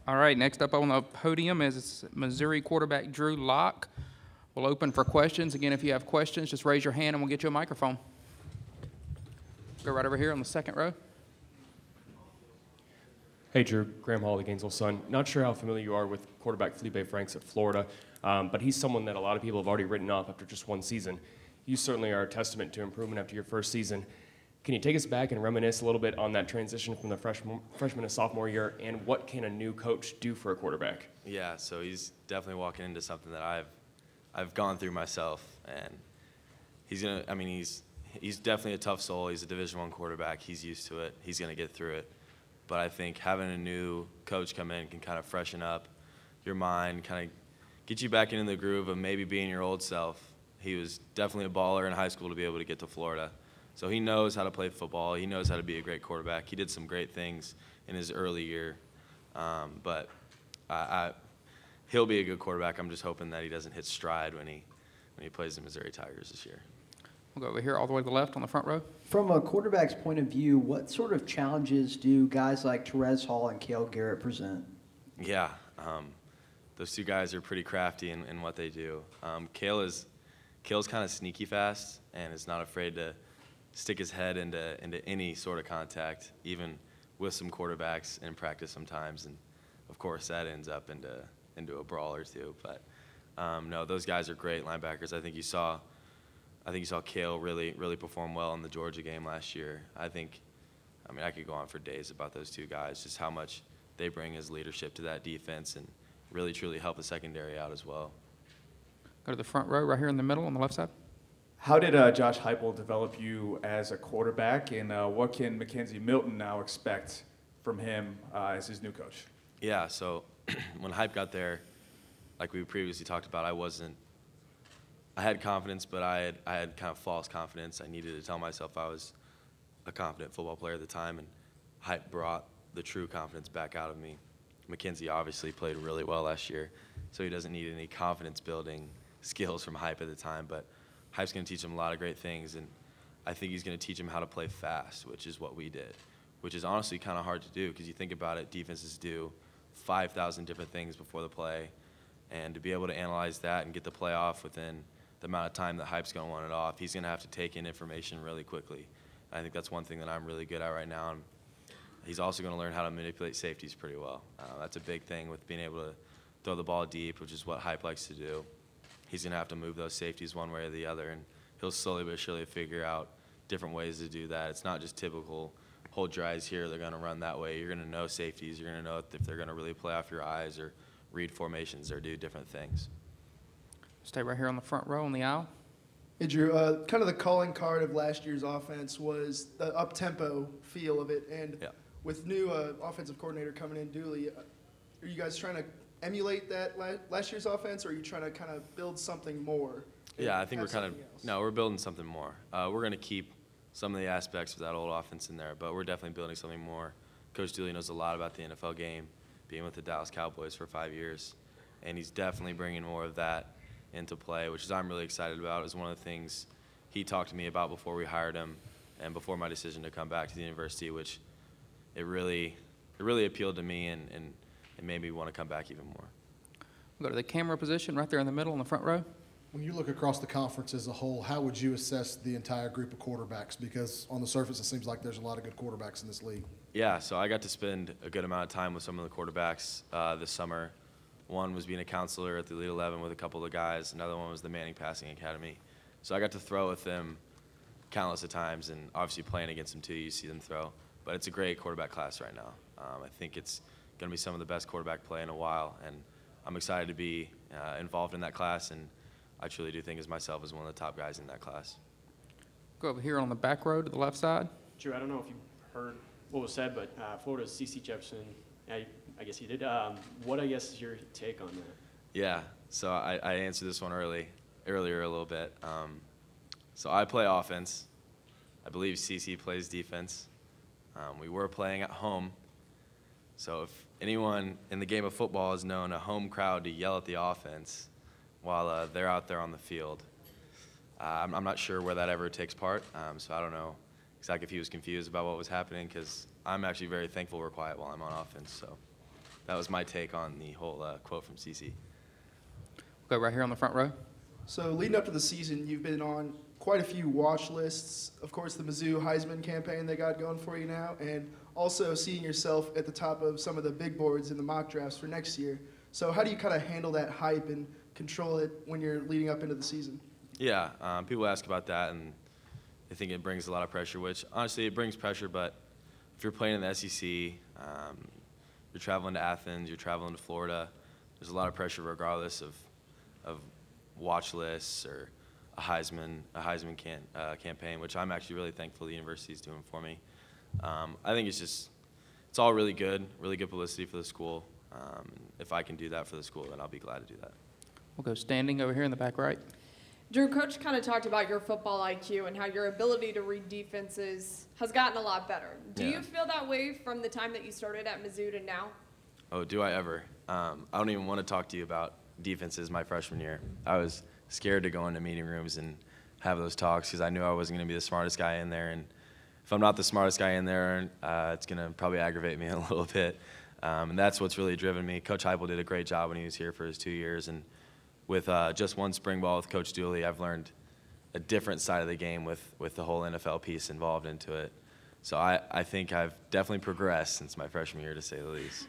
All right, next up on the podium is Missouri quarterback Drew Lock. We'll open for questions. Again, if you have questions, just raise your hand and we'll get you a microphone. Go right over here on the second row. Hey, Drew. Graham Hall, the Gainesville Sun. Not sure how familiar you are with quarterback Felipe Franks at Florida, but he's someone that a lot of people have already written off after just one season. You certainly are a testament to improvement after your first season. Can you take us back and reminisce a little bit on that transition from the freshman to sophomore year, and what can a new coach do for a quarterback? Yeah, so he's definitely walking into something that I've gone through myself, and he's definitely a tough soul. He's a Division I quarterback. He's used to it. He's gonna get through it. But I think having a new coach come in can kind of freshen up your mind, kind of get you back into the groove of maybe being your old self. He was definitely a baller in high school to be able to get to Florida. So he knows how to play football. He knows how to be a great quarterback. He did some great things in his early year. But he'll be a good quarterback. I'm just hoping that he doesn't hit stride when he plays the Missouri Tigers this year. We'll go over here all the way to the left on the front row. From a quarterback's point of view, what sort of challenges do guys like Terez Hall and Cale Garrett present? Yeah, those two guys are pretty crafty in what they do. Cale's kind of sneaky fast and is not afraid to stick his head into any sort of contact, even with some quarterbacks in practice sometimes. And, of course, that ends up into a brawl or two. But, no, those guys are great linebackers. I think you saw Cale really perform well in the Georgia game last year. I could go on for days about those two guys, just how much they bring as leadership to that defense and really truly help the secondary out as well. Go to the front row right here in the middle on the left side. How did Josh Heupel develop you as a quarterback, and what can Mackenzie Milton now expect from him as his new coach? Yeah, so when Hype got there, like we previously talked about, I had confidence, but I had kind of false confidence. I needed to tell myself I was a confident football player at the time, and Hype brought the true confidence back out of me. Mackenzie obviously played really well last year, so he doesn't need any confidence-building skills from Hype at the time, but Hype's going to teach him a lot of great things, and I think he's going to teach him how to play fast, which is what we did, which is honestly kind of hard to do because you think about it, defenses do 5,000 different things before the play, and to be able to analyze that and get the play off within the amount of time that Hype's going to want it off, he's going to have to take in information really quickly. I think that's one thing that I'm really good at right now, and he's also going to learn how to manipulate safeties pretty well. That's a big thing with being able to throw the ball deep, which is what Hype likes to do. He's going to have to move those safeties one way or the other, and he'll slowly but surely figure out different ways to do that. It's not just typical hold your eyes here, they're going to run that way. You're going to know safeties. You're going to know if they're going to really play off your eyes or read formations or do different things. Stay right here on the front row on the aisle. Hey, Drew, kind of the calling card of last year's offense was the up-tempo feel of it. And with new offensive coordinator coming in, Dooley, are you guys trying to emulate that last year's offense, or are you trying to kind of build something more? Yeah, I think we're building something more. We're going to keep some of the aspects of that old offense in there, but we're definitely building something more. Coach Dooley knows a lot about the NFL game, being with the Dallas Cowboys for 5 years, and he's definitely bringing more of that into play, which I'm really excited about. It was one of the things he talked to me about before we hired him and before my decision to come back to the university, which it really appealed to me and made me want to come back even more. We'll go to the camera position right there in the middle in the front row. When you look across the conference as a whole, how would you assess the entire group of quarterbacks? Because on the surface, it seems like there's a lot of good quarterbacks in this league. Yeah, so I got to spend a good amount of time with some of the quarterbacks this summer. One was being a counselor at the Elite 11 with a couple of guys. Another one was the Manning Passing Academy. So I got to throw with them countless of times, and obviously playing against them too, you see them throw. But it's a great quarterback class right now. I think it's going to be some of the best quarterback play in a while, and I'm excited to be involved in that class, and I truly do think as myself as one of the top guys in that class. Go over here on the back row to the left side. Drew, I don't know if you heard what was said, but Florida's CC Jefferson, I guess you did. What, I guess, is your take on that? Yeah, so I answered this one earlier a little bit. So I play offense. I believe CC plays defense. We were playing at home. So if anyone in the game of football has known a home crowd to yell at the offense while they're out there on the field, I'm not sure where that ever takes part. So I don't know exactly if he was confused about what was happening, because I'm actually very thankful we're quiet while I'm on offense. So that was my take on the whole quote from CC. Go right here on the front row. So leading up to the season, you've been on quite a few watch lists. Of course, the Mizzou Heisman campaign they got going for you now, and also seeing yourself at the top of some of the big boards in the mock drafts for next year. So how do you kind of handle that hype and control it when you're leading up into the season? Yeah, people ask about that, and they think it brings a lot of pressure, which honestly it brings pressure, but if you're playing in the SEC, you're traveling to Athens, you're traveling to Florida, there's a lot of pressure regardless of watch lists or a Heisman campaign, which I'm actually really thankful the university is doing for me. I think it's all really good publicity for the school. If I can do that for the school, then I'll be glad to do that. We'll go standing over here in the back right. Drew, Coach kind of talked about your football IQ and how your ability to read defenses has gotten a lot better. Do you feel that way from the time that you started at Mizzou to now? Oh, do I ever? I don't even want to talk to you about defenses my freshman year. I was scared to go into meeting rooms and have those talks because I knew I wasn't going to be the smartest guy in there. And if I'm not the smartest guy in there, it's going to probably aggravate me a little bit. And that's what's really driven me. Coach Heupel did a great job when he was here for his 2 years. And with just one spring ball with Coach Dooley, I've learned a different side of the game with the whole NFL piece involved into it. So I think I've definitely progressed since my freshman year, to say the least.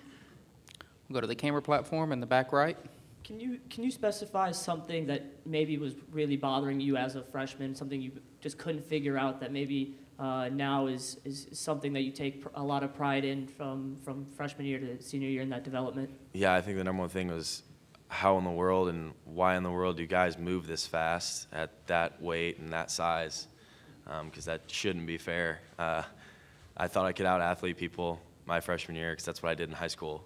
We'll go to the camera platform in the back right. Can you specify something that maybe was really bothering you as a freshman, something you just couldn't figure out that maybe now is something that you take a lot of pride in from freshman year to senior year in that development? Yeah, I think the number one thing was how in the world and why in the world do you guys move this fast at that weight and that size? Because that shouldn't be fair. I thought I could out-athlete people my freshman year because that's what I did in high school.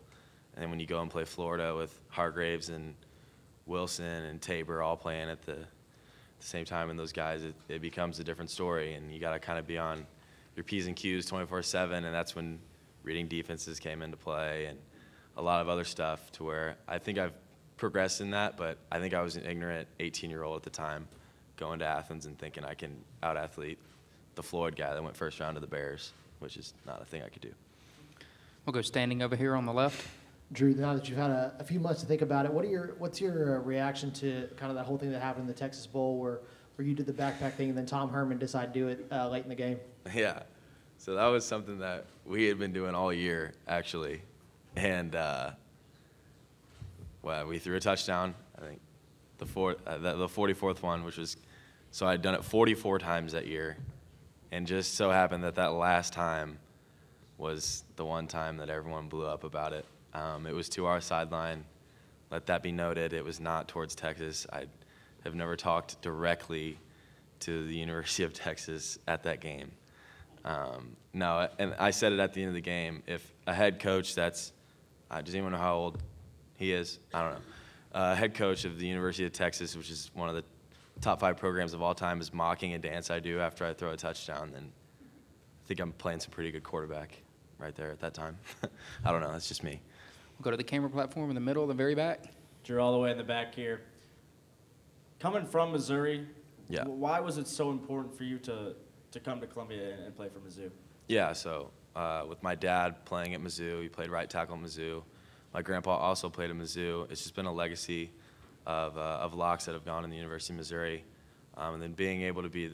And then when you go and play Florida with Hargraves and Wilson and Tabor all playing at the same time, and those guys, it becomes a different story. And you got to kind of be on your P's and Q's 24/7, and that's when reading defenses came into play and a lot of other stuff to where I think I've progressed in that, but I think I was an ignorant 18-year-old at the time going to Athens and thinking I can out-athlete the Floyd guy that went first round to the Bears, which is not a thing I could do. We'll go standing over here on the left. Drew, now that you've had a few months to think about it, what's your reaction to kind of that whole thing that happened in the Texas Bowl where you did the backpack thing and then Tom Herman decided to do it late in the game? Yeah, so that was something that we had been doing all year, actually. And we threw a touchdown, I think, the 44th one, which was, so I'd done it 44 times that year. And just so happened that last time was the one time that everyone blew up about it. It was to our sideline. Let that be noted. It was not towards Texas. I have never talked directly to the University of Texas at that game. No, and I said it at the end of the game. If a head coach does anyone know how old he is? I don't know. Head coach of the University of Texas, which is one of the top 5 programs of all time, is mocking a dance I do after I throw a touchdown, then I think I'm playing some pretty good quarterback right there at that time. I don't know. That's just me. We'll go to the camera platform in the middle, the very back. Drew, all the way in the back here. Coming from Missouri, yeah. Why was it so important for you to come to Columbia and play for Mizzou? Yeah, so with my dad playing at Mizzou, he played right tackle at Mizzou. My grandpa also played at Mizzou. It's just been a legacy of locks that have gone in the University of Missouri. And then being able to be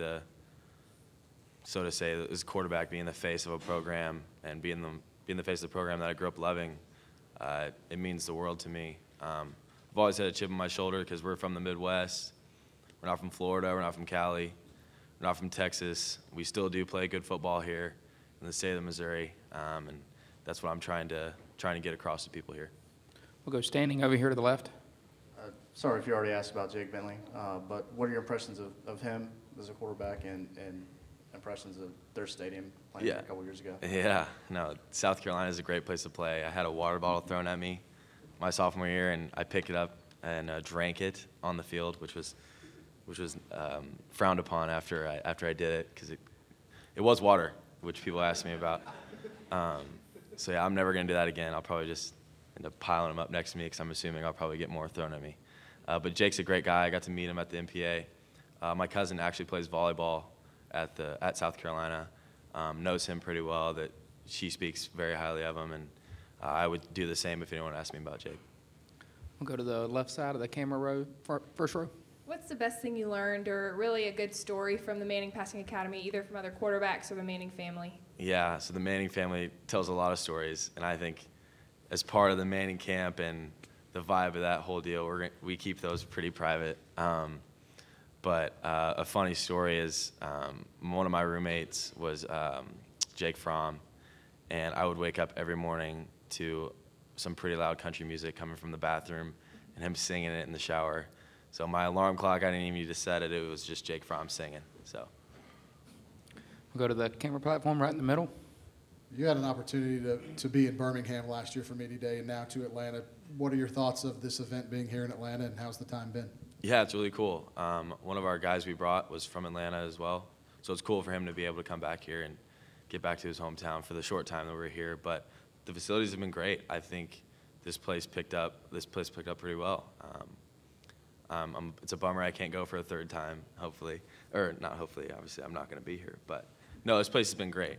so to say, as quarterback, being the face of a program and being the face of the program that I grew up loving, it means the world to me. I've always had a chip on my shoulder because we're from the Midwest. We're not from Florida. We're not from Cali. We're not from Texas. We still do play good football here in the state of Missouri, and that's what I'm trying to get across to people here. We'll go standing over here to the left. Sorry if you already asked about Jake Bentley, but what are your impressions of him as a quarterback and impressions of their stadium playing a couple years ago? Yeah, no, South Carolina is a great place to play. I had a water bottle thrown at me my sophomore year, and I picked it up and drank it on the field, which was frowned upon after I did it because it was water, which people asked me about. So yeah, I'm never gonna do that again. I'll probably just end up piling them up next to me because I'm assuming I'll probably get more thrown at me. But Jake's a great guy. I got to meet him at the MPA. My cousin actually plays volleyball at South Carolina. Knows him pretty well. That she speaks very highly of him, and I would do the same if anyone asked me about Jake. We'll go to the left side of the camera row, first row. What's the best thing you learned, or really a good story from the Manning Passing Academy, either from other quarterbacks or the Manning family? Yeah, so the Manning family tells a lot of stories, and I think as part of the Manning camp and the vibe of that whole deal, we keep those pretty private. But a funny story is one of my roommates was Jake Fromm, and I would wake up every morning to some pretty loud country music coming from the bathroom and him singing it in the shower. So my alarm clock, I didn't even need to set it. It was just Jake Fromm singing. So We'll go to the camera platform right in the middle. You had an opportunity to be in Birmingham last year for Media Day and now to Atlanta. What are your thoughts of this event being here in Atlanta, and how's the time been? yeah, it's really cool. One of our guys we brought was from Atlanta as well. So it's cool for him to be able to come back here and get back to his hometown for the short time that we're here. But the facilities have been great. I think this place picked up pretty well. It's a bummer I can't go for a third time, hopefully. Or not hopefully, obviously I'm not going to be here. But no, this place has been great.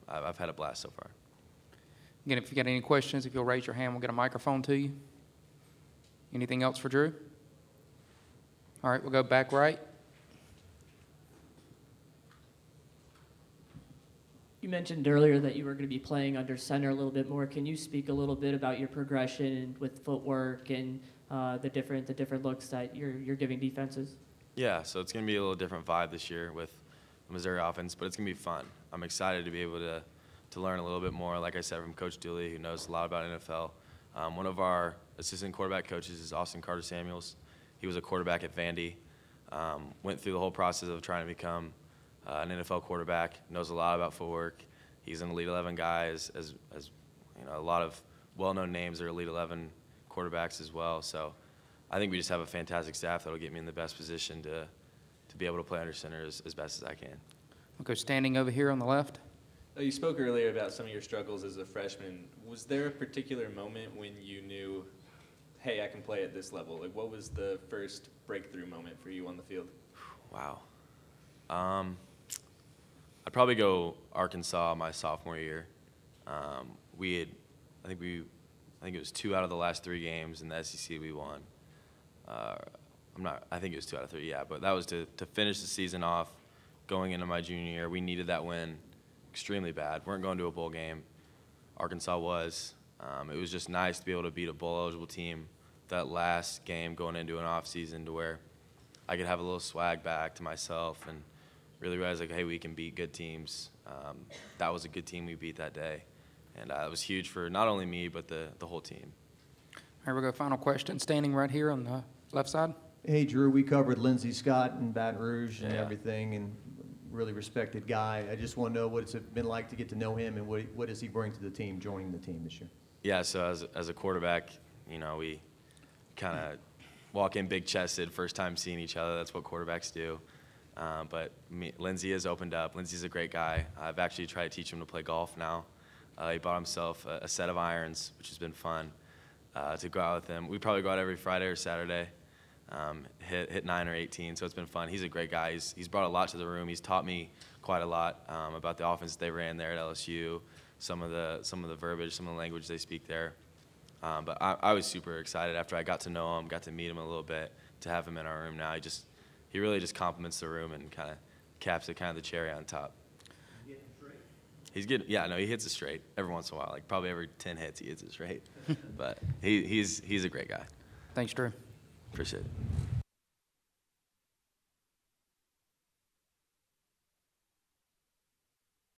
I've had a blast so far. Again, if you got any questions, if you'll raise your hand, we'll get a microphone to you. Anything else for Drew? All right, we'll go back right. You mentioned earlier that you were going to be playing under center a little bit more. Can you speak a little bit about your progression with footwork and the different looks that you're giving defenses? Yeah, so it's going to be a little different vibe this year with the Missouri offense, but it's going to be fun. I'm excited to be able to learn a little bit more, like I said, from Coach Dooley, who knows a lot about NFL. One of our assistant quarterback coaches is Austin Carter-Samuels. He was a quarterback at Vandy, went through the whole process of trying to become an NFL quarterback, knows a lot about footwork. He's an Elite 11 guy, as you know, a lot of well-known names are Elite 11 quarterbacks as well. So I think we just have a fantastic staff that will get me in the best position to be able to play under center as best as I can. We'll go standing over here on the left. You spoke earlier about some of your struggles as a freshman. Was there a particular moment when you knew, hey, I can play at this level? Like, what was the first breakthrough moment for you on the field? Wow. I'd probably go Arkansas my sophomore year. I think it was 2 out of the last 3 games in the SEC we won. I think it was 2 out of 3, yeah. But that was to finish the season off going into my junior year. We needed that win extremely bad. We weren't going to a bowl game. Arkansas was. It was just nice to be able to beat a bowl-eligible team that last game going into an off-season to where I could have a little swag back to myself and really realize, like, hey, we can beat good teams. That was a good team we beat that day. And it was huge for not only me, but the whole team. All right, we'll go final question. Standing right here on the left side. Hey, Drew, we covered Lindsey Scott in Baton Rouge and Yeah. everything, and really respected guy. I just want to know what it's been like to get to know him, and what does he bring to the team, joining the team this year? Yeah, so as a quarterback, you know, we kind of walk in big-chested, first time seeing each other. That's what quarterbacks do. But Lindsey has opened up. Lindsey's a great guy. I've actually tried to teach him to play golf now. He bought himself a set of irons, which has been fun to go out with him. We probably go out every Friday or Saturday, hit 9 or 18, so it's been fun. He's a great guy. He's brought a lot to the room. He's taught me quite a lot about the offense they ran there at LSU, some of the verbiage, some of the language they speak there. But I was super excited after I got to know him, got to meet him a little bit, to have him in our room now. He really just compliments the room and kind of caps it kind of the cherry on top. He's good. Yeah, no, he hits it straight every once in a while. Like probably every 10 hits, he hits it straight. But he's a great guy. Thanks, Drew. Appreciate it.